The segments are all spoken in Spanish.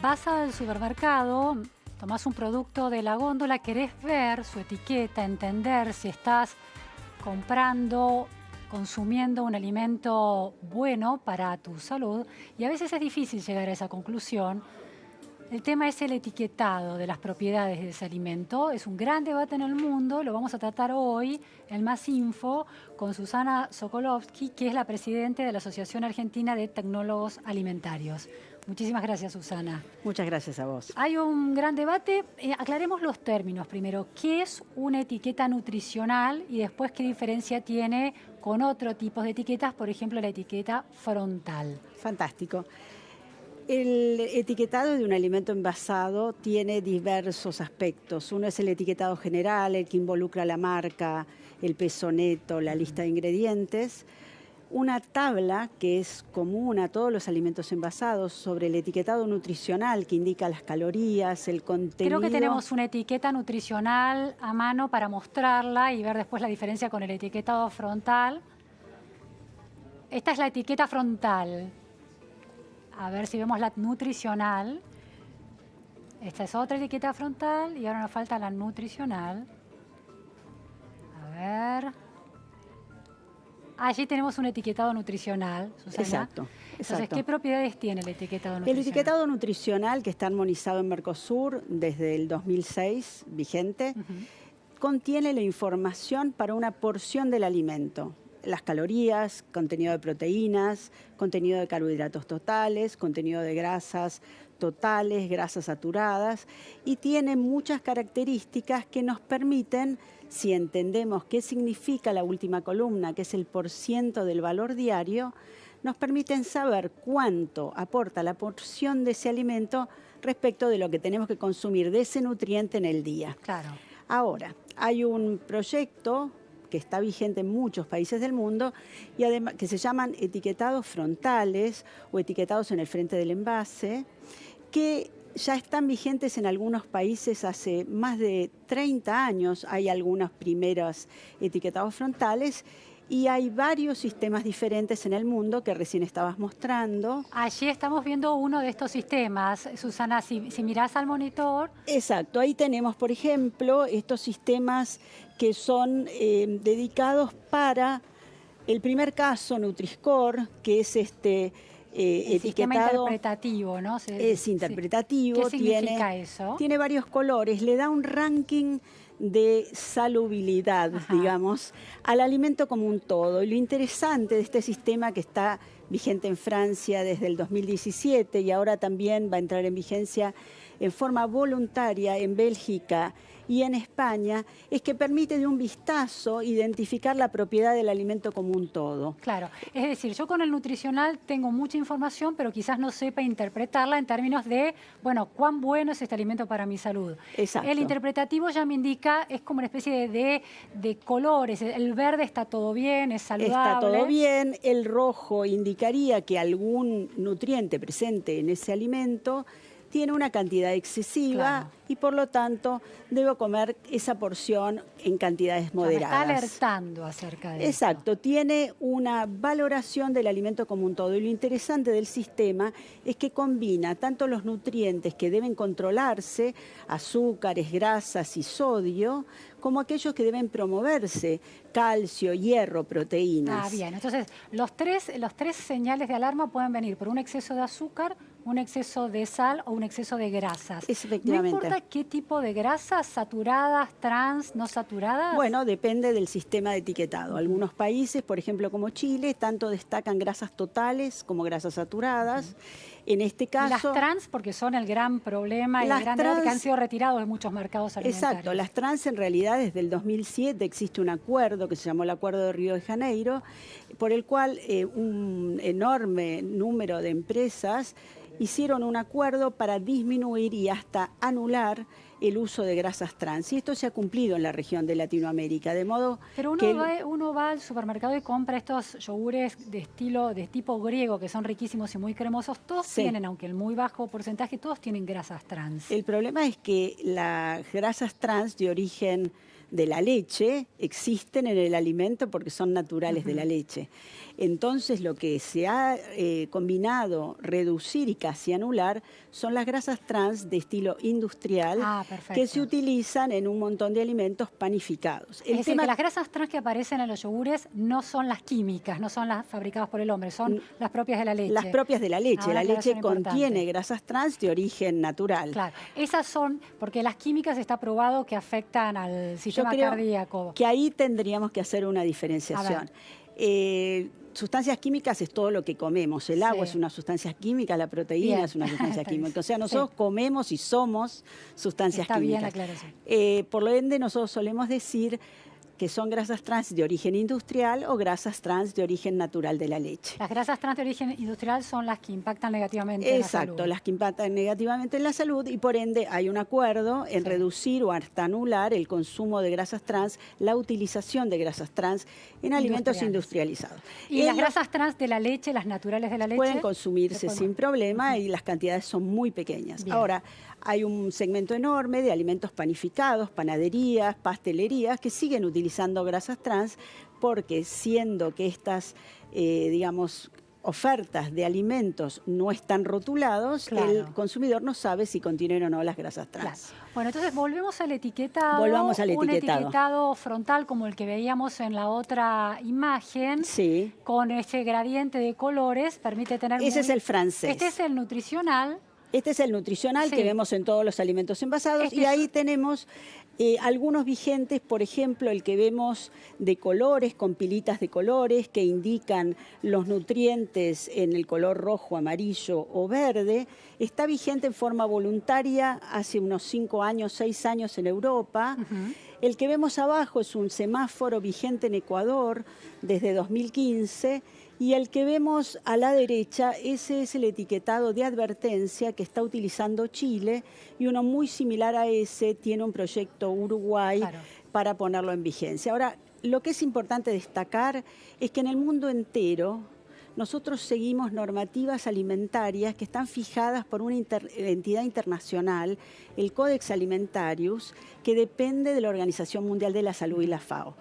Vas al supermercado, tomás un producto de la góndola, querés ver su etiqueta, entender si estás comprando, consumiendo un alimento bueno para tu salud, y a veces es difícil llegar a esa conclusión. El tema es el etiquetado de las propiedades de ese alimento. Es un gran debate en el mundo. Lo vamos a tratar hoy en Más Info con Susana Sokolovsky, que es la presidenta de la Asociación Argentina de Tecnólogos Alimentarios. Muchísimas gracias, Susana. Muchas gracias a vos. Hay un gran debate. Aclaremos los términos primero. ¿Qué es una etiqueta nutricional? Y después, ¿qué diferencia tiene con otro tipo de etiquetas? Por ejemplo, la etiqueta frontal. Fantástico. El etiquetado de un alimento envasado tiene diversos aspectos. Uno es el etiquetado general, el que involucra la marca, el peso neto, la lista de ingredientes. Una tabla que es común a todos los alimentos envasados sobre el etiquetado nutricional que indica las calorías, el contenido. Creo que tenemos una etiqueta nutricional a mano para mostrarla y ver después la diferencia con el etiquetado frontal. Esta es la etiqueta frontal. A ver si vemos la nutricional. Esta es otra etiqueta frontal y ahora nos falta la nutricional. A ver. Allí tenemos un etiquetado nutricional, Susana. Exacto. Entonces, ¿qué propiedades tiene el etiquetado nutricional? El etiquetado nutricional, que está armonizado en Mercosur desde el 2006, vigente, contiene la información para una porción del alimento. Las calorías, contenido de proteínas, contenido de carbohidratos totales, contenido de grasas totales, grasas saturadas, y tiene muchas características que nos permiten, si entendemos qué significa la última columna, que es el % del valor diario, nos permiten saber cuánto aporta la porción de ese alimento respecto de lo que tenemos que consumir de ese nutriente en el día. Claro. Ahora, hay un proyecto que está vigente en muchos países del mundo y además que se llaman etiquetados frontales o etiquetados en el frente del envase, que ya están vigentes en algunos países hace más de 30 años. Hay algunos primeros etiquetados frontales y hay varios sistemas diferentes en el mundo que recién estabas mostrando. Allí estamos viendo uno de estos sistemas. Susana, si mirás al monitor. Exacto, ahí tenemos, por ejemplo, estos sistemas que son dedicados para el primer caso, Nutri-Score, que es El sistema etiquetado interpretativo, ¿no? Es interpretativo. ¿Qué significa eso? Tiene varios colores, le da un ranking de salubridad, digamos, al alimento como un todo. Y lo interesante de este sistema, que está vigente en Francia desde el 2017 y ahora también va a entrar en vigencia en forma voluntaria en Bélgica y en España, es que permite de un vistazo identificar la propiedad del alimento como un todo. Claro, es decir, yo con el nutricional tengo mucha información, pero quizás no sepa interpretarla en términos de, bueno, cuán bueno es este alimento para mi salud. Exacto. El interpretativo ya me indica, es como una especie de colores. El verde está todo bien, es saludable. Está todo bien, el rojo indicaría que algún nutriente presente en ese alimento tiene una cantidad excesiva, claro, y por lo tanto debo comer esa porción en cantidades moderadas. Me está alertando acerca de Exacto, esto. tiene una valoración del alimento como un todo. Y lo interesante del sistema es que combina tanto los nutrientes que deben controlarse, azúcares, grasas y sodio, como aquellos que deben promoverse, calcio, hierro, proteínas. Ah, bien. Entonces, los tres señales de alarma pueden venir por un exceso de azúcar, un exceso de sal o un exceso de grasas. Efectivamente. No importa qué tipo de grasas, saturadas, trans, no saturadas. Bueno, depende del sistema de etiquetado. Algunos países, por ejemplo como Chile, tanto destacan grasas totales como grasas saturadas. En este caso... Las trans, porque son el gran problema y el gran debate que han sido retirados de muchos mercados alimentarios. Exacto, las trans en realidad desde el 2007 existe un acuerdo que se llamó el Acuerdo de Río de Janeiro, por el cual un enorme número de empresas hicieron un acuerdo para disminuir y hasta anular el uso de grasas trans. Y esto se ha cumplido en la región de Latinoamérica, de modo Pero uno va al supermercado y compra estos yogures de tipo griego, que son riquísimos y muy cremosos. Todos tienen, aunque en muy bajo porcentaje, todos tienen grasas trans. El problema es que las grasas trans de origen de la leche existen en el alimento porque son naturales de la leche. Entonces lo que se ha combinado reducir y casi anular son las grasas trans de estilo industrial que se utilizan en un montón de alimentos panificados. Es decir, que las grasas trans que aparecen en los yogures no son las químicas, no son las fabricadas por el hombre, son las propias de la leche. Las propias de la leche. La leche contiene grasas trans de origen natural. Claro, esas son, porque las químicas está probado que afectan al sistema cardíaco. Que ahí tendríamos que hacer una diferenciación. Sustancias químicas es todo lo que comemos. El agua es una sustancia química, la proteína es una sustancia química. O sea, nosotros comemos y somos sustancias químicas. Bien la aclaración. Por lo ende, nosotros solemos decir que son grasas trans de origen industrial o grasas trans de origen natural de la leche. Las grasas trans de origen industrial son las que impactan negativamente en la salud. Exacto, las que impactan negativamente en la salud y por ende hay un acuerdo en reducir o hasta anular el consumo de grasas trans, la utilización de grasas trans en alimentos industrializados. ¿Y las grasas trans de la leche, las naturales de la leche? Pueden consumirse sin problema y las cantidades son muy pequeñas. Bien. Ahora, hay un segmento enorme de alimentos panificados, panaderías, pastelerías que siguen utilizando grasas trans porque siendo que estas, ofertas de alimentos no están rotulados, el consumidor no sabe si contienen o no las grasas trans. Claro. Bueno, entonces volvemos al etiquetado. Volvamos al etiquetado. Un etiquetado frontal como el que veíamos en la otra imagen, con ese gradiente de colores, permite tener... Ese es el francés. Este es el nutricional. Este es el nutricional que vemos en todos los alimentos envasados y ahí tenemos algunos vigentes, por ejemplo, el que vemos de colores, con pilitas de colores que indican los nutrientes en el color rojo, amarillo o verde. Está vigente en forma voluntaria hace unos 5 años, 6 años en Europa. El que vemos abajo es un semáforo vigente en Ecuador desde 2015. Y el que vemos a la derecha, ese es el etiquetado de advertencia que está utilizando Chile y uno muy similar a ese tiene un proyecto Uruguay para ponerlo en vigencia. Ahora, lo que es importante destacar es que en el mundo entero nosotros seguimos normativas alimentarias que están fijadas por una entidad internacional, el Codex Alimentarius, que depende de la Organización Mundial de la Salud y la FAO.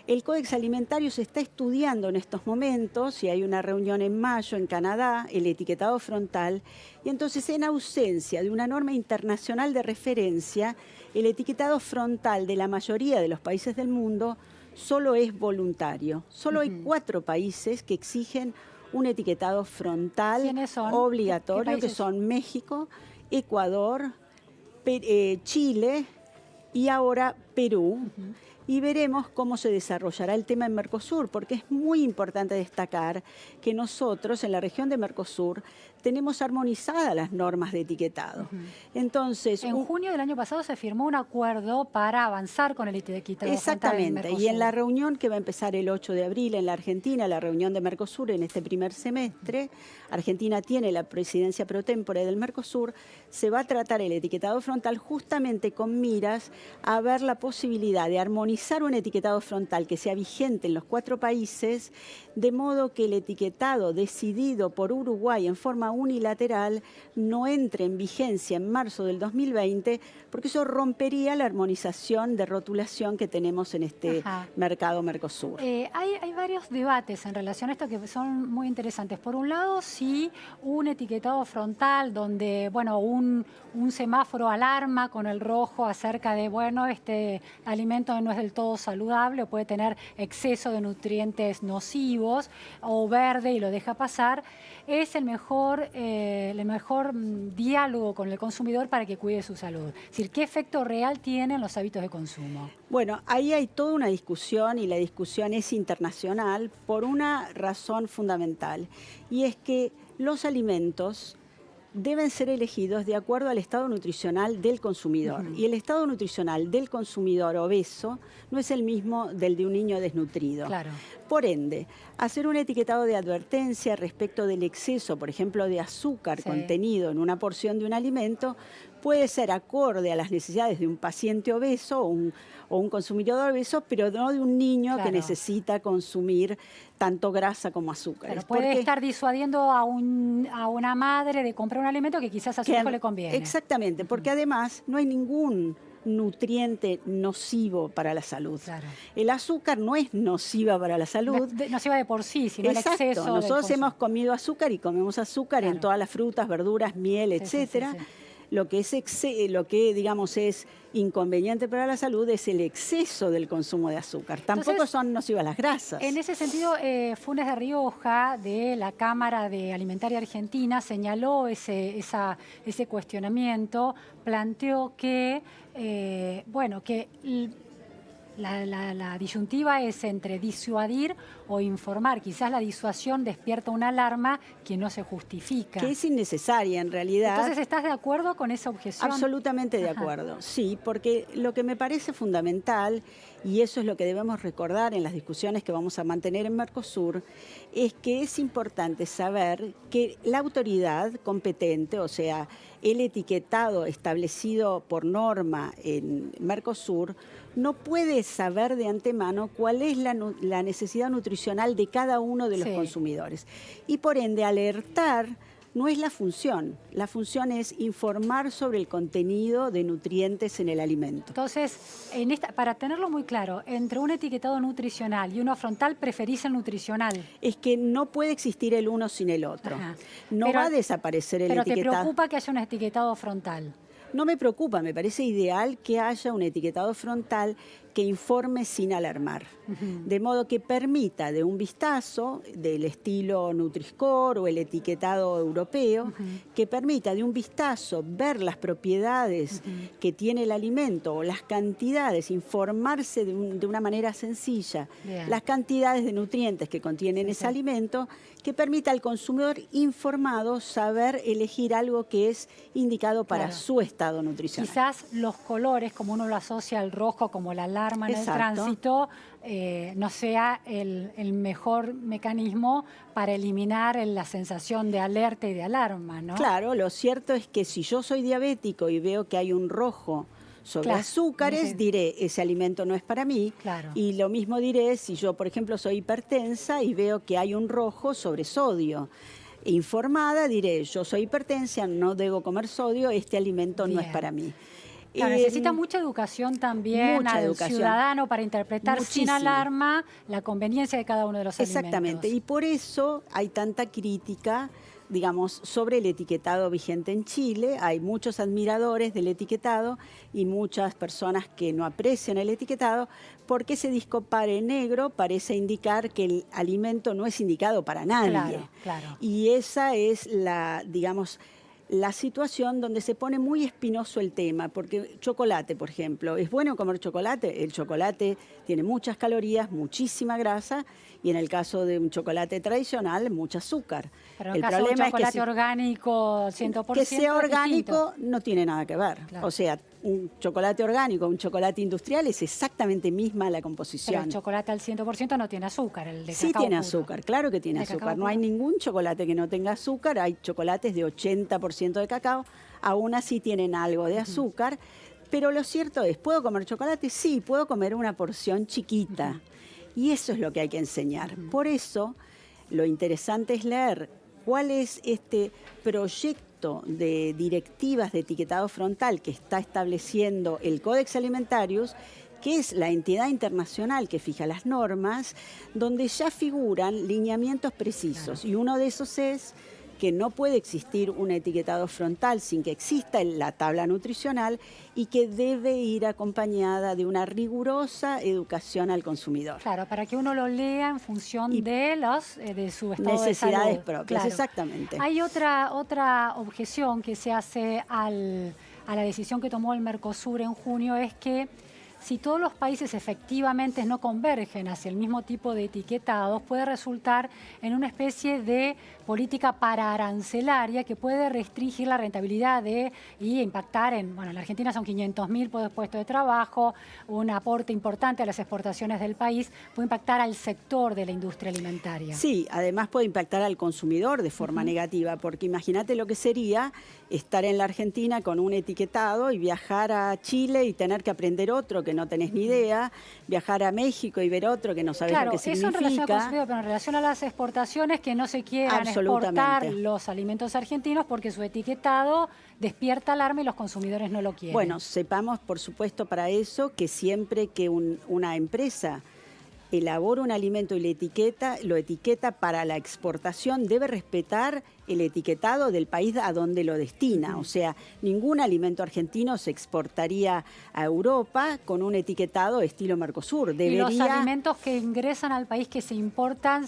El Códex Alimentario se está estudiando en estos momentos y hay una reunión en mayo en Canadá, el etiquetado frontal, y entonces en ausencia de una norma internacional de referencia, el etiquetado frontal de la mayoría de los países del mundo solo es voluntario. Solo hay 4 países que exigen un etiquetado frontal obligatorio, que son México, Ecuador, Chile y ahora Perú. Y veremos cómo se desarrollará el tema en Mercosur, porque es muy importante destacar que nosotros en la región de Mercosur tenemos armonizadas las normas de etiquetado. Entonces, en junio del año pasado se firmó un acuerdo para avanzar con el etiquetado. Exactamente, y en la reunión que va a empezar el 8 de abril en la Argentina, la reunión de Mercosur en este primer semestre, Argentina tiene la presidencia pro tempore del Mercosur, se va a tratar el etiquetado frontal justamente con miras a ver la posibilidad de armonizar un etiquetado frontal que sea vigente en los 4 países, de modo que el etiquetado decidido por Uruguay en forma unilateral no entre en vigencia en marzo del 2020, porque eso rompería la armonización de rotulación que tenemos en este mercado Mercosur. Hay varios debates en relación a esto que son muy interesantes. Por un lado, sí, un etiquetado frontal donde, bueno, un semáforo alarma con el rojo acerca de, bueno, este alimento no es del todo saludable o puede tener exceso de nutrientes nocivos, o verde y lo deja pasar, es el mejor diálogo con el consumidor para que cuide su salud. Es decir, ¿qué efecto real tienen los hábitos de consumo? Bueno, ahí hay toda una discusión y la discusión es internacional por una razón fundamental, y es que los alimentos deben ser elegidos de acuerdo al estado nutricional del consumidor. Y el estado nutricional del consumidor obeso no es el mismo del de un niño desnutrido. Claro. Por ende, hacer un etiquetado de advertencia respecto del exceso, por ejemplo, de azúcar contenido en una porción de un alimento, puede ser acorde a las necesidades de un paciente obeso o un consumidor obeso, pero no de un niño que necesita consumir tanto grasa como azúcares. Pero puede estar disuadiendo a una madre de comprar un alimento que quizás a su hijo le conviene. Exactamente, porque además no hay ningún nutriente nocivo para la salud. Claro. El azúcar no es nociva para la salud. Nociva de por sí, sino exacto, el exceso. Nosotros hemos comido azúcar y comemos azúcar en todas las frutas, verduras, miel, etcétera. Lo que digamos es inconveniente para la salud es el exceso del consumo de azúcar. Tampoco entonces, son nocivas las grasas. En ese sentido, Funes de Rioja, de la Cámara de Alimentaria Argentina, señaló ese cuestionamiento, planteó que, la disyuntiva es entre disuadir o informar. Quizás la disuasión despierta una alarma que no se justifica. Que es innecesaria en realidad. Entonces, ¿estás de acuerdo con esa objeción? Absolutamente de acuerdo, sí, porque lo que me parece fundamental, y eso es lo que debemos recordar en las discusiones que vamos a mantener en Mercosur, es que es importante saber que la autoridad competente, o sea, el etiquetado establecido por norma en Mercosur, no puede saber de antemano cuál es la necesidad nutricional de cada uno de los consumidores. Y por ende, alertar no es la función. La función es informar sobre el contenido de nutrientes en el alimento. Entonces, para tenerlo muy claro, entre un etiquetado nutricional y uno frontal, ¿preferís el nutricional? Es que no puede existir el uno sin el otro. No va a desaparecer el etiquetado. Pero ¿te preocupa que haya un etiquetado frontal? No me preocupa, me parece ideal que haya un etiquetado frontal que informe sin alarmar, de modo que permita de un vistazo del estilo Nutri-Score o el etiquetado europeo, que permita de un vistazo ver las propiedades que tiene el alimento o las cantidades, informarse de una manera sencilla, las cantidades de nutrientes que contienen ese alimento, que permita al consumidor informado saber elegir algo que es indicado para su estado nutricional. Quizás los colores, como uno lo asocia al rojo, como la alarma en el tránsito, no sea el mejor mecanismo para eliminar la sensación de alerta y de alarma, ¿no? Claro, lo cierto es que si yo soy diabético y veo que hay un rojo sobre azúcares, diré, ese alimento no es para mí. Y lo mismo diré si yo, por ejemplo, soy hipertensa y veo que hay un rojo sobre sodio. Informada diré, yo soy hipertensa, no debo comer sodio, este alimento no es para mí. Claro, necesita mucha educación también al ciudadano para interpretar sin alarma la conveniencia de cada uno de los alimentos. Exactamente, y por eso hay tanta crítica, digamos, sobre el etiquetado vigente en Chile. Hay muchos admiradores del etiquetado y muchas personas que no aprecian el etiquetado porque ese disco pare negro parece indicar que el alimento no es indicado para nadie. Y esa es la situación donde se pone muy espinoso el tema, porque chocolate, por ejemplo, ¿es bueno comer chocolate? El chocolate tiene muchas calorías, muchísima grasa, y en el caso de un chocolate tradicional, mucho azúcar. Pero el caso de un chocolate orgánico 100%, que sea orgánico no tiene nada que ver. O sea, un chocolate orgánico, un chocolate industrial es exactamente misma la composición. Pero el chocolate al 100% no tiene azúcar, el de cacao sí tiene puro. azúcar, claro que tiene azúcar. No hay ningún chocolate que no tenga azúcar, hay chocolates de 80% de cacao, aún así tienen algo de azúcar, pero lo cierto es, ¿puedo comer chocolate? Sí, puedo comer una porción chiquita. Y eso es lo que hay que enseñar. Por eso, lo interesante es leer cuál es este proyecto de directivas de etiquetado frontal que está estableciendo el Codex Alimentarius, que es la entidad internacional que fija las normas, donde ya figuran lineamientos precisos. Y uno de esos es que no puede existir un etiquetado frontal sin que exista la tabla nutricional y que debe ir acompañada de una rigurosa educación al consumidor. Claro, para que uno lo lea en función de su estado necesidades de salud. propias, exactamente. Hay otra objeción que se hace a la decisión que tomó el Mercosur en junio, es que si todos los países efectivamente no convergen hacia el mismo tipo de etiquetados, puede resultar en una especie de política paraarancelaria que puede restringir la rentabilidad y impactar en, bueno, en la Argentina son 500.000 puestos de trabajo, un aporte importante a las exportaciones del país, puede impactar al sector de la industria alimentaria. Sí, además puede impactar al consumidor de forma negativa, porque imagínate lo que sería estar en la Argentina con un etiquetado y viajar a Chile y tener que aprender otro que no tenés ni idea, viajar a México y ver otro que no sabés lo que significa. Eso en relación al consumidor, pero en relación a las exportaciones, que no se quieran exportar los alimentos argentinos porque su etiquetado despierta alarma y los consumidores no lo quieren. Bueno, sepamos, por supuesto, para eso que siempre que una empresa elabora un alimento y lo etiqueta para la exportación, debe respetar el etiquetado del país a donde lo destina. O sea, ningún alimento argentino se exportaría a Europa con un etiquetado estilo Mercosur. ¿Y los alimentos que ingresan al país, que se importan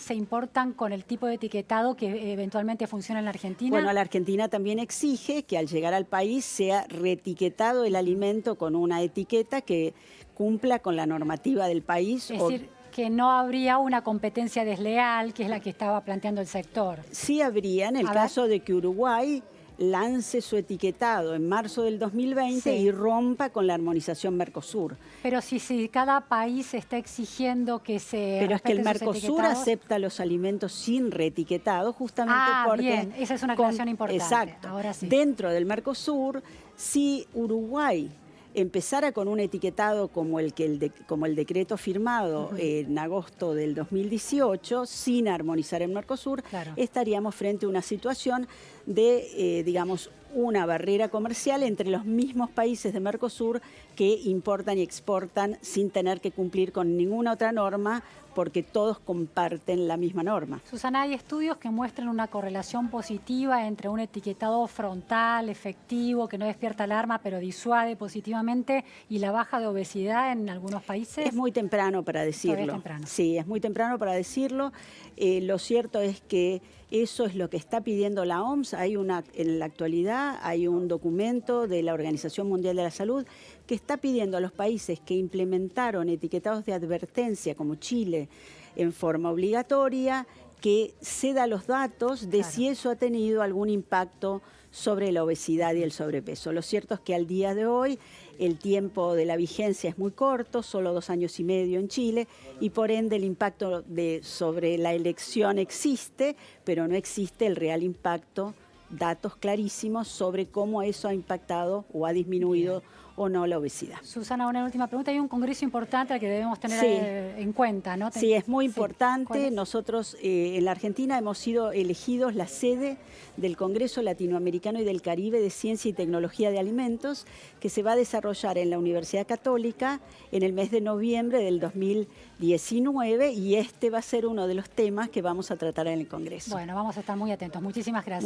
con el tipo de etiquetado que eventualmente funciona en la Argentina? Bueno, la Argentina también exige que al llegar al país sea reetiquetado el alimento con una etiqueta que cumpla con la normativa del país. Es decir, que no habría una competencia desleal, que es la que estaba planteando el sector. Sí habría en el caso de que Uruguay lance su etiquetado en marzo del 2020 y rompa con la armonización Mercosur. Pero si cada país está exigiendo que se Pero es que el Mercosur acepta los alimentos sin reetiquetado, justamente porque... bien, esa es una aclaración importante. Exacto. Ahora sí. Dentro del Mercosur, si Uruguay empezara con un etiquetado como el decreto firmado en agosto del 2018, sin armonizar el Mercosur, estaríamos frente a una situación de, digamos, una barrera comercial entre los mismos países de Mercosur que importan y exportan sin tener que cumplir con ninguna otra norma, porque todos comparten la misma norma. Susana, hay estudios que muestran una correlación positiva entre un etiquetado frontal, efectivo, que no despierta alarma, pero disuade positivamente, y la baja de obesidad en algunos países. Es muy temprano para decirlo. Todavía es temprano. Sí, es muy temprano para decirlo. Lo cierto es que eso es lo que está pidiendo la OMS. En la actualidad hay un documento de la Organización Mundial de la Salud que está pidiendo a los países que implementaron etiquetados de advertencia, como Chile, en forma obligatoria, que ceda los datos de si eso ha tenido algún impacto sobre la obesidad y el sobrepeso. Lo cierto es que al día de hoy el tiempo de la vigencia es muy corto, solo 2 años y medio en Chile, y por ende el impacto sobre la elección existe, pero no existe el real impacto, datos clarísimos sobre cómo eso ha impactado o ha disminuido o no la obesidad. Susana, una última pregunta. Hay un congreso importante al que debemos tener en cuenta, ¿no? Sí, es muy importante. Nosotros en la Argentina hemos sido elegidos la sede del Congreso Latinoamericano y del Caribe de Ciencia y Tecnología de Alimentos, que se va a desarrollar en la Universidad Católica en el mes de noviembre del 2019, y este va a ser uno de los temas que vamos a tratar en el Congreso. Bueno, vamos a estar muy atentos. Muchísimas gracias.